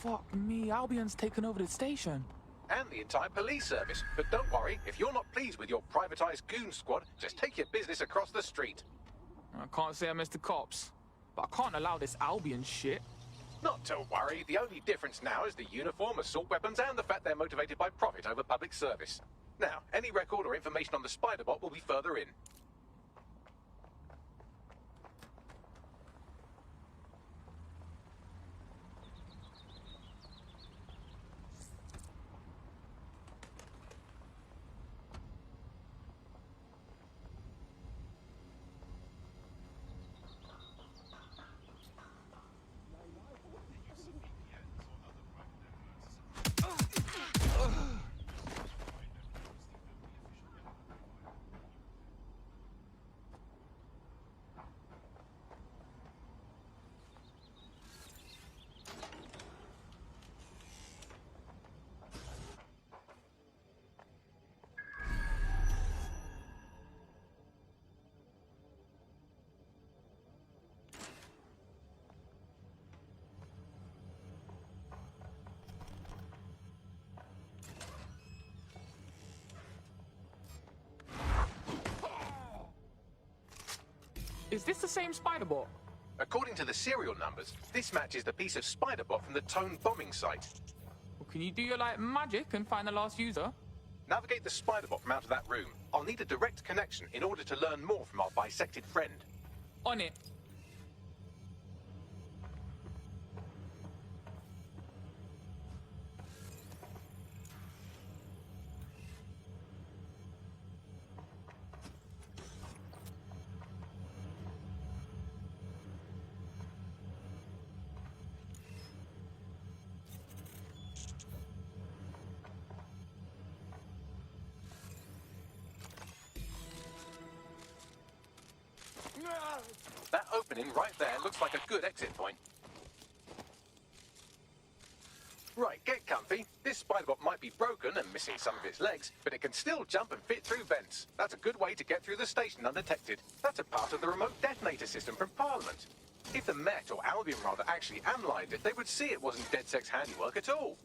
Fuck me, Albion's taken over the station. And the entire police service. But don't worry, if you're not pleased with your privatized goon squad, just take your business across the street. I can't say I miss the cops, but I can't allow this Albion shit. Not to worry, the only difference now is the uniform, assault weapons, and the fact they're motivated by profit over public service. Now, any record or information on the spider bot will be further in. Is this the same spider bot? According to the serial numbers, this matches the piece of spider bot from the Tone bombing site. Well, can you do your like magic and find the last user? Navigate the spider bot from out of that room. I'll need a direct connection in order to learn more from our bisected friend. On it. That opening right there looks like a good exit point. Right, get comfy. This spider bot might be broken and missing some of its legs, but it can still jump and fit through vents. That's a good way to get through the station undetected. That's a part of the remote detonator system from Parliament. If the Met, or Albion rather, actually analysed it, they would see it wasn't Dedsec's handiwork at all.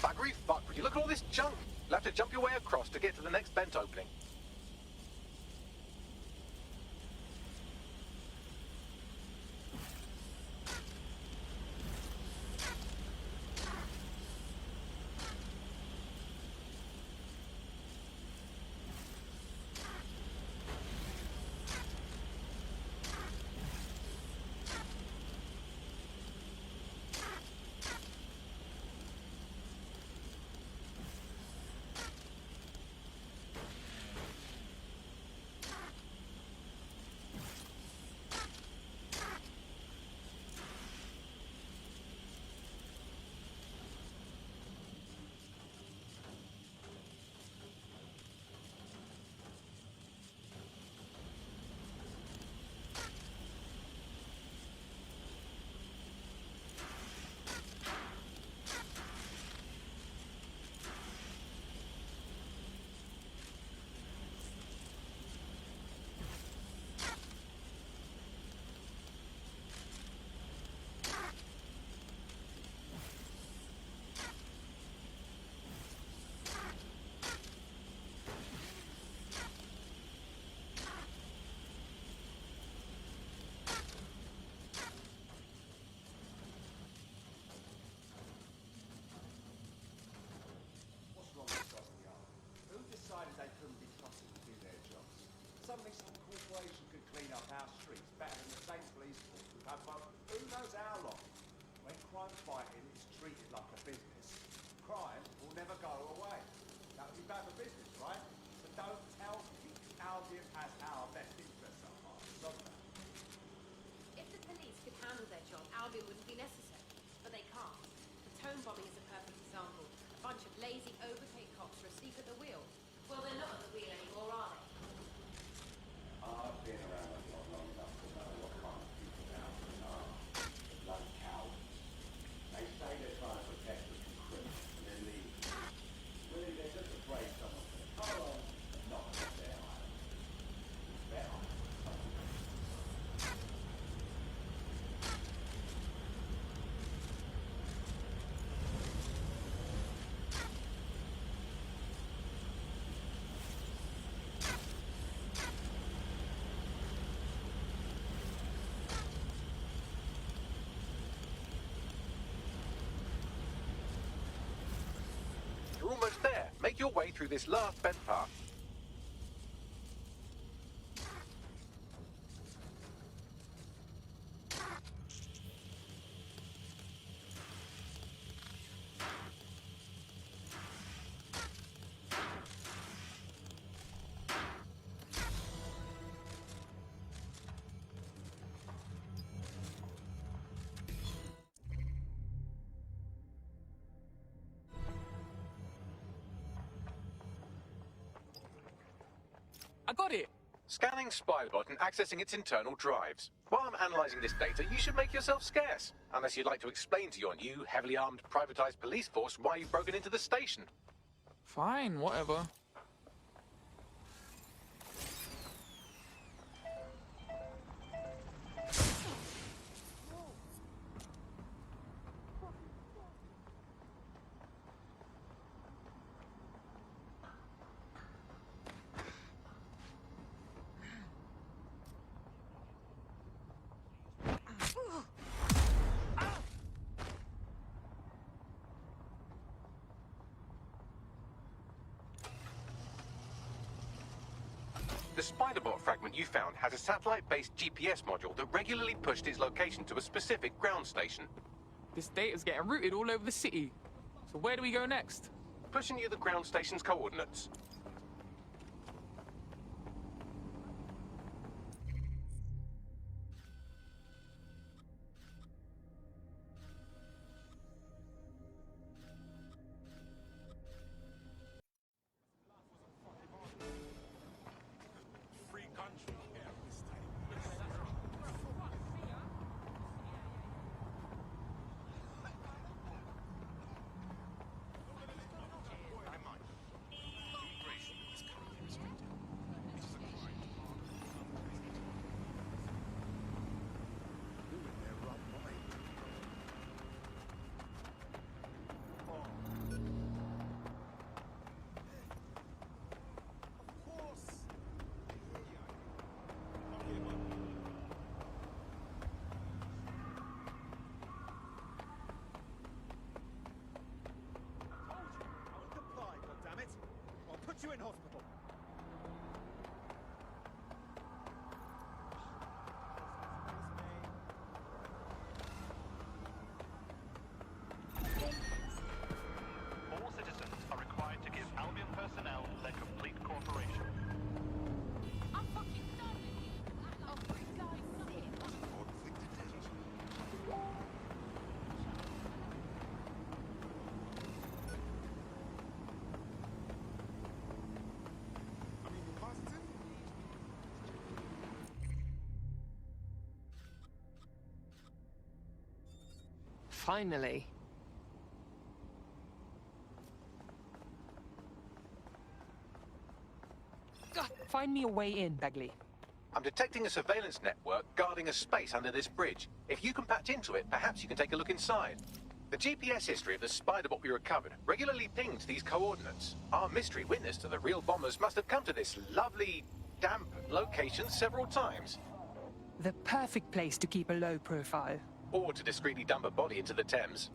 Buggery fuck, would you look at all this junk? You'll have to jump your way across to get to the next vent opening. treated like a business, crime will never go away. That would be bad for business, right? So don't tell me Albion has our best interests at heart. Stop that. If the police could handle their job, Albion wouldn't be necessary. But they can't. The tone bombing is a perfect example. A bunch of lazy, overpaid cops are asleep at the wheel. Well, they're not at the wheel anymore, are they? I've been around the block long enough to know what kind of people Albion are. Bloody cowards. They say they're trying to protect us from criminals and then leave. Really, they're just afraid someone's going to come along and knock us off their island. It's their island. You're almost there. Make your way through this last bent path. I got it. Scanning Spybot and accessing its internal drives. While I'm analysing this data, you should make yourself scarce. Unless you'd like to explain to your new, heavily armed, privatised police force why you've broken into the station. Fine, whatever. The Spiderbot fragment you found has a satellite-based GPS module that regularly pushed its location to a specific ground station. This data's getting routed all over the city. So where do we go next? Pushing you the ground station's coordinates. You in hospital. All citizens are required to give Albion personnel their complete cooperation. I'm fucking done with you. Oh, for God's sake. Finally. Find me a way in, Bagley. I'm detecting a surveillance network guarding a space under this bridge. If you can patch into it, perhaps you can take a look inside. The GPS history of the Spiderbot we recovered regularly pinged these coordinates. Our mystery witness to the real bombers must have come to this lovely, damp location several times. The perfect place to keep a low profile. Or to discreetly dump a body into the Thames.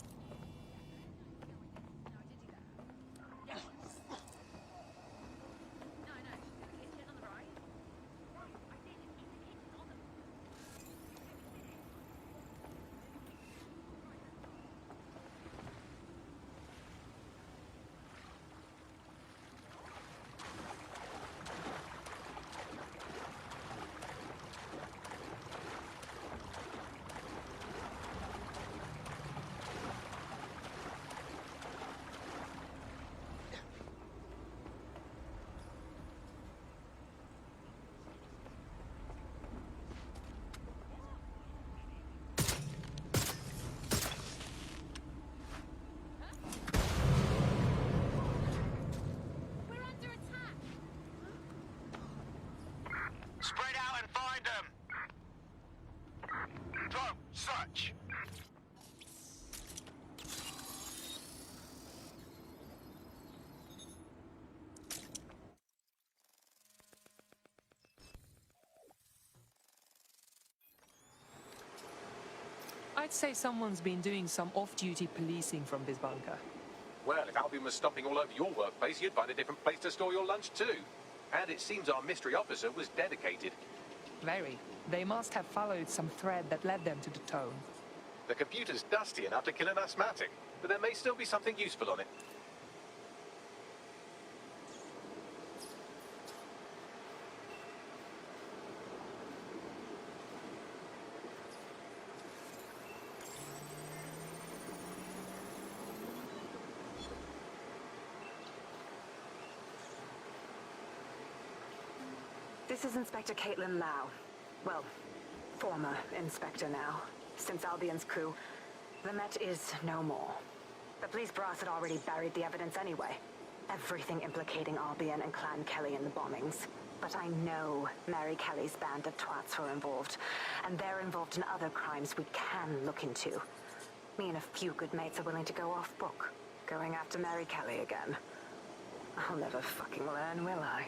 I'd say someone's been doing some off-duty policing from this bunker. Well, if Albion was stomping all over your workplace, you'd find a different place to store your lunch too. And it seems our mystery officer was dedicated. Very. They must have followed some thread that led them to the tome. The computer's dusty enough to kill an asthmatic, but there may still be something useful on it. This is Inspector Kaitlin Lau. Well, former inspector now. Since Albion's coup, the Met is no more. The police brass had already buried the evidence anyway. Everything implicating Albion and Clan Kelley in the bombings. But I know Mary Kelly's band of twats were involved, and they're involved in other crimes we can look into. Me and a few good mates are willing to go off book, going after Mary Kelly again. I'll never fucking learn, will I?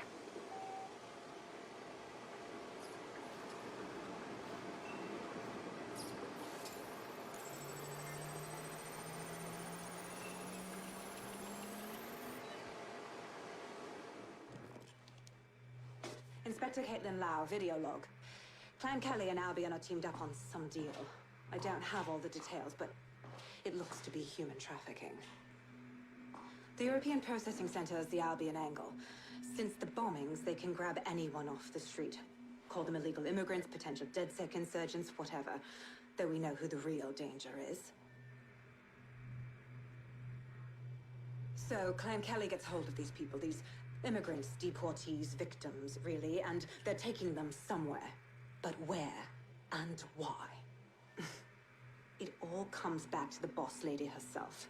Inspector Caitlin Lau, video log. Clan Kelley and Albion are teamed up on some deal. I don't have all the details, but it looks to be human trafficking. The European Processing Center is the Albion angle. Since the bombings, they can grab anyone off the street. Call them illegal immigrants, potential Dedsec insurgents, whatever. Though we know who the real danger is. So, Clan Kelley gets hold of these people, these immigrants, deportees, victims, really, and they're taking them somewhere. But where and why? It all comes back to the boss lady herself.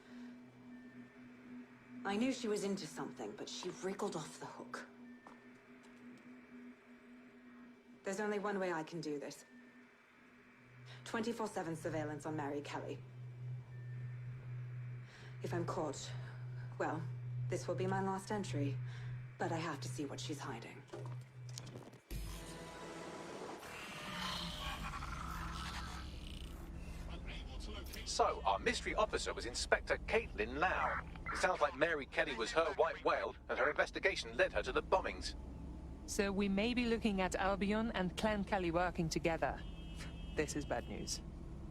I knew she was into something, but she wriggled off the hook. There's only one way I can do this. 24/7 surveillance on Mary Kelley. If I'm caught, well, this will be my last entry. But I have to see what she's hiding. So, our mystery officer was Inspector Kaitlin Lau. It sounds like Mary Kelly was her white whale, and her investigation led her to the bombings. So we may be looking at Albion and Clan Kelley working together. This is bad news.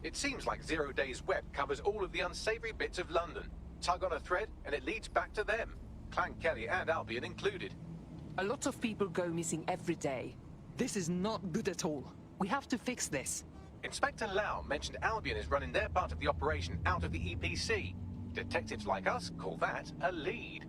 It seems like Zero Days Web covers all of the unsavory bits of London. Tug on a thread, and it leads back to them. Clan Kelley and Albion included. A lot of people go missing every day. This is not good at all. We have to fix this. Inspector Lau mentioned Albion is running their part of the operation out of the EPC. Detectives like us call that a lead.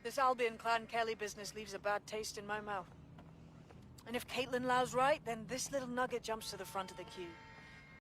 This Albion Clan Kelley business leaves a bad taste in my mouth. And if Caitlin Lau's right, then this little nugget jumps to the front of the queue.